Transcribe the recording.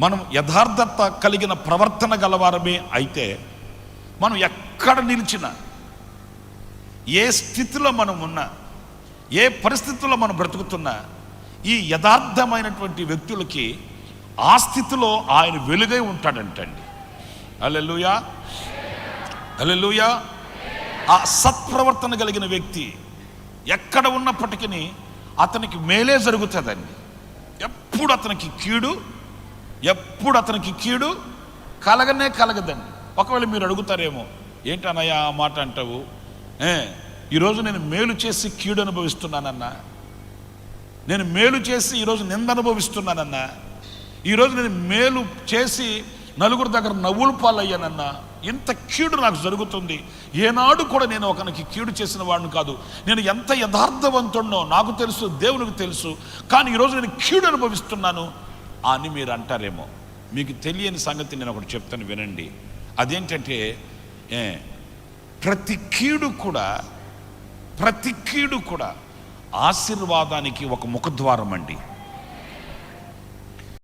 మనం యథార్థత కలిగిన ప్రవర్తన గలవారమే అయితే మనం ఎక్కడ నిలిచినా, ఏ స్థితిలో మనం ఉన్నా, ఏ పరిస్థితుల్లో మనం బ్రతుకుతున్నా, ఈ యథార్థమైనటువంటి వ్యక్తులకి ఆ స్థితిలో ఆయన వెలుగై ఉంటాడంటండి. హల్లెలూయా, హల్లెలూయా. ఆ సత్ప్రవర్తన కలిగిన వ్యక్తి ఎక్కడ ఉన్నప్పటికీ అతనికి మేలే జరుగుతుందండి. ఎప్పుడు అతనికి కీడు కలగదండి. ఒకవేళ మీరు అడుగుతారేమో, ఏంటన్నయ్యా ఆ మాట అంటావు? ఈరోజు నేను మేలు చేసి కీడు అనుభవిస్తున్నానన్నా, నేను మేలు చేసి ఈరోజు నింద అనుభవిస్తున్నానన్నా, ఈరోజు నేను మేలు చేసి నలుగురు దగ్గర నవ్వులు పాలయ్యానన్నా, ఇంత కీడు నాకు జరుగుతుంది. ఏనాడు కూడా నేను ఒకరికి కీడు చేసిన వాడిని కాదు. నేను ఎంత యథార్థవంతుడినో నాకు తెలుసు, దేవునికి తెలుసు. కానీ ఈరోజు నేను కీడు అనుభవిస్తున్నాను అని మీరు అంటారేమో. మీకు తెలియని సంగతి నేను ఒకటి చెప్తాను, వినండి. అదేంటంటే, ప్రతి కీడు కూడా ఆశీర్వాదానికి ఒక ముఖద్వారం అండి.